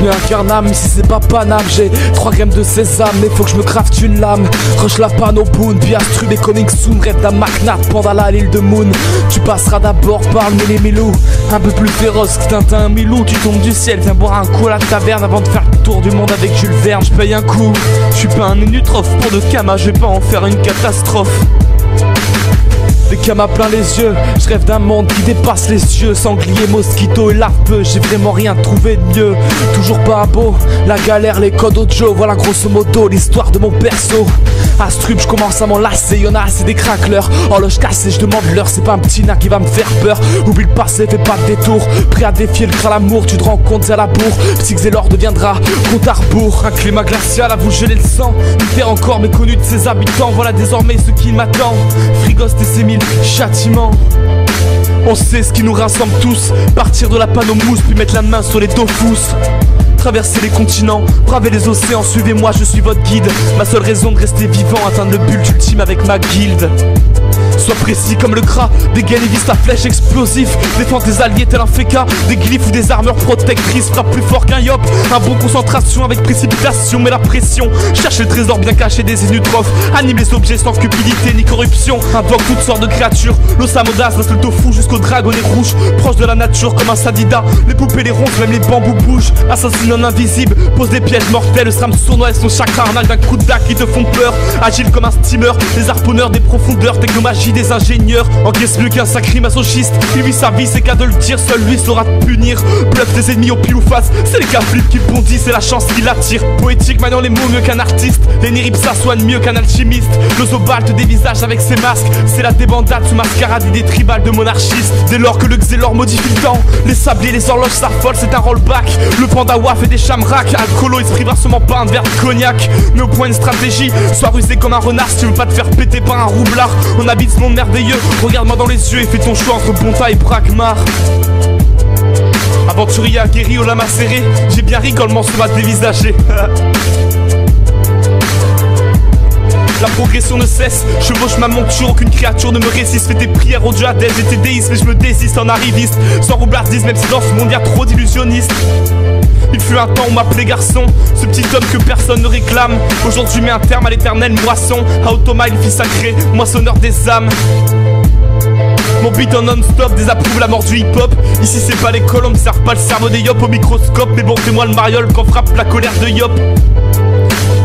mets un carnam, si c'est pas Paname. J'ai 3 grammes de sésame, mais faut que je me crafte une lame. Rush la panne au boon, Biastrub et coming soon. Rêve d'un McNat, Pandala à l'île de Moon. Tu passeras d'abord par le Mélémélou, un peu plus féroce que Tintin Milou. Tu tombes du ciel, viens boire un coup à la taverne avant de faire le tour du monde avec Jules Verne. Je paye un coup, je suis pas un minutrophe pour de Kama, je vais pas en faire une catastrophe. Des camas plein les yeux, je rêve d'un monde qui dépasse les cieux. Sanglier, mosquito et larveux, j'ai vraiment rien trouvé de mieux. Toujours pas beau, la galère, les codes audio. Voilà grosso modo l'histoire de mon perso. Astrup, je commence à m'en lasser, y'en a assez des craqueleurs. Horloge cassée, je demande l'heure, c'est pas un petit nain qui va me faire peur. Oublie le passé, fais pas de détour. Prêt à défier le cran l'amour, tu te rends compte, c'est à la bourre. Psyxélor deviendra compte à rebours. Un climat glacial à vous geler le sang. Une terre encore méconnue de ses habitants. Voilà désormais ce qui m'attend. Frigost et ses mille châtiments. On sait ce qui nous rassemble tous. Partir de la panne aux mousses, puis mettre la main sur les Dofus. Traverser les continents, braver les océans, suivez-moi, je suis votre guide. Ma seule raison de rester vivant, atteindre le but ultime avec ma guilde. Sois précis comme le gras, dégaine et vise ta flèche explosif. Défends tes alliés tel un féca, des glyphes ou des armures protectrices. Frappe plus fort qu'un yop, un bon concentration avec précipitation. Mais la pression, cherche le trésor bien caché des inutrophes. Anime les objets sans cupidité ni corruption. Invoque toutes sortes de créatures, l'osamodas, le tofu jusqu'au dragonnet rouge. Proche de la nature comme un sadida, les poupées, les ronces, même les bambous bougent. Assassine en invisible, pose des pièges mortels. Le SRAM sournois et son chakra arnaque d'un coup de dague qui te font peur. Agile comme un steamer, les harponneurs des profondeurs, technomagie des ingénieurs. Encaisse mieux qu'un sacré masochiste. Il vit sa vie, c'est qu'à de le dire, seul lui saura te punir. Bluff tes ennemis au pile ou face, c'est les cas flips qui bondissent, c'est la chance qui l'attire. Poétique maniant les mots mieux qu'un artiste. Les néripsa soignent mieux qu'un alchimiste. Le zobal te dévisage avec ses masques, c'est la débandade sous mascarade idée tribale de monarchistes. Dès lors que le Xélor modifie le temps, les sabliers, les horloges s'affolent, c'est un rollback. Le panda waf et des chamraks, alcoolo il se privera sûrement pas un verre de cognac. Mais au point de stratégie, sois rusé comme un renard si tu veux pas te faire péter par un roublard. On habite ce monde merveilleux, regarde-moi dans les yeux et fais ton choix entre Bonta et Pragmar. Aventurier aguerri au lama serré, j'ai bien ri quand le morceau m'a dévisagé. La progression ne cesse, chevauche ma monture, aucune créature ne me résiste. Fais tes prières au dieu Hadès et tes déismes, mais je me désiste en arriviste. Sans roublardise, même si dans ce monde y a trop d'illusionnistes. Il fut un temps où m'appelait garçon, ce petit homme que personne ne réclame. Aujourd'hui met un terme à l'éternelle moisson. À Automa, il fit sacré, moissonneur des âmes. Mon beat en non-stop désapprouve la mort du hip-hop. Ici c'est pas l'école, on me sert pas le cerveau des yop au microscope. Mais bon, fais-moi le mariole quand frappe la colère de yop.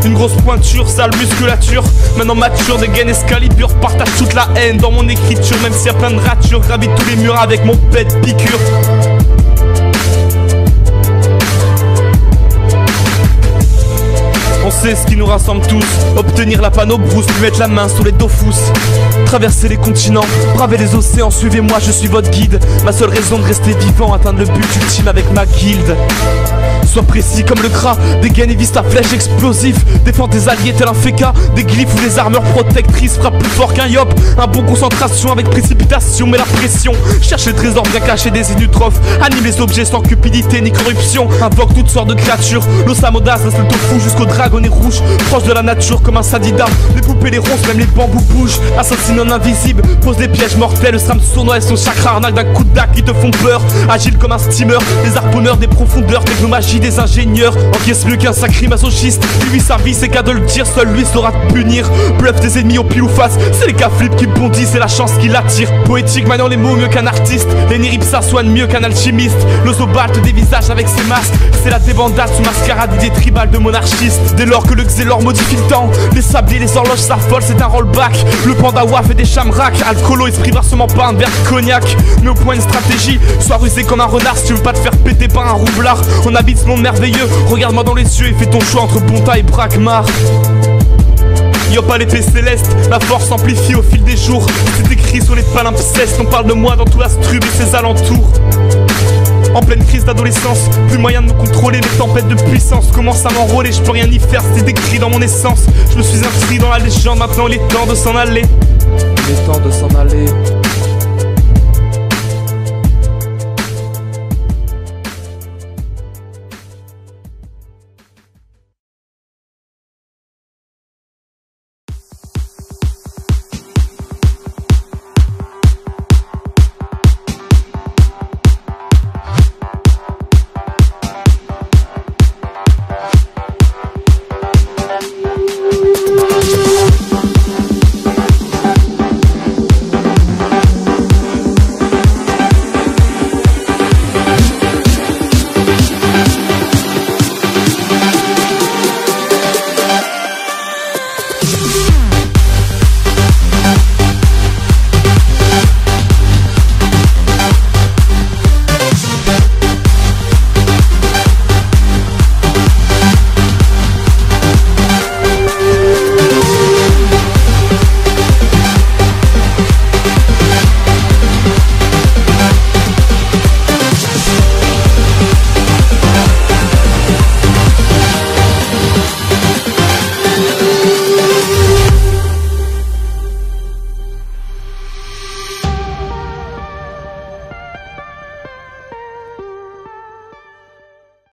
Une grosse pointure, sale musculature. Maintenant mature, des gaines Excalibur. Partage toute la haine dans mon écriture. Même s'il y a plein de ratures, gravite tous les murs avec mon pet piqûre. On sait ce qui nous rassemble tous. Obtenir la panneau brousse, puis mettre la main sur les Dofus. Traverser les continents, braver les océans, suivez-moi, je suis votre guide. Ma seule raison de rester vivant, atteindre le but ultime avec ma guilde. Sois précis comme le gras, dégaine et vise ta flèche explosif. Défends tes alliés tel un féca, des glyphes ou des armures protectrices. Frappe plus fort qu'un yop, un bon concentration avec précipitation. Mais la pression, cherche les trésors bien cachés des inutrophes. Anime les objets sans cupidité ni corruption. Invoque toutes sortes de créatures, l'osamodas, le tofu jusqu'au dragonnet rouge. Proche de la nature comme un sadida, les poupées, les ronces, même les bambous bougent. Assassine en invisible, pose des pièges mortels. Le SRAM sournois et son chakra arnaque d'un coup de dague qui te font peur. Agile comme un steamer, les harponneurs des profondeurs, technomagie des ingénieurs. Encaisse mieux qu'un sacré masochiste. Il vit sa vie, c'est qu'à de le dire, seul lui saura te punir. Bluff tes ennemis au pile ou face, c'est les cas flips qui bondissent, c'est la chance qui l'attire. Poétique maniant les mots mieux qu'un artiste. Les néripsa soignent mieux qu'un alchimiste. Le zobal te dévisage avec ses masques, c'est la débandade sous mascarade idée tribale de monarchistes. Dès lors que le Xélor modifie le temps, les sabliers, les horloges s'affolent, c'est un rollback. Le panda waf et des chamraks, alcoolo il se privera sûrement pas un verre de cognac. Mais au point de stratégie, sois rusé comme un renard si tu veux pas te faire péter par un roublard. On habite ce monde merveilleux, regarde-moi dans les yeux et fais ton choix entre Bonta et Pragmar. Y'a pas l'épée céleste, la force s'amplifie au fil des jours. C'est écrit sur les palimpsestes, on parle de moi dans tout Astrub et ses alentours. En pleine crise d'adolescence, plus moyen de me contrôler, mes tempêtes de puissance commencent à m'enrôler, je peux rien y faire, c'est écrit dans mon essence. Je me suis inscrit dans la légende, maintenant il est temps de s'en aller. Il est temps de s'en aller.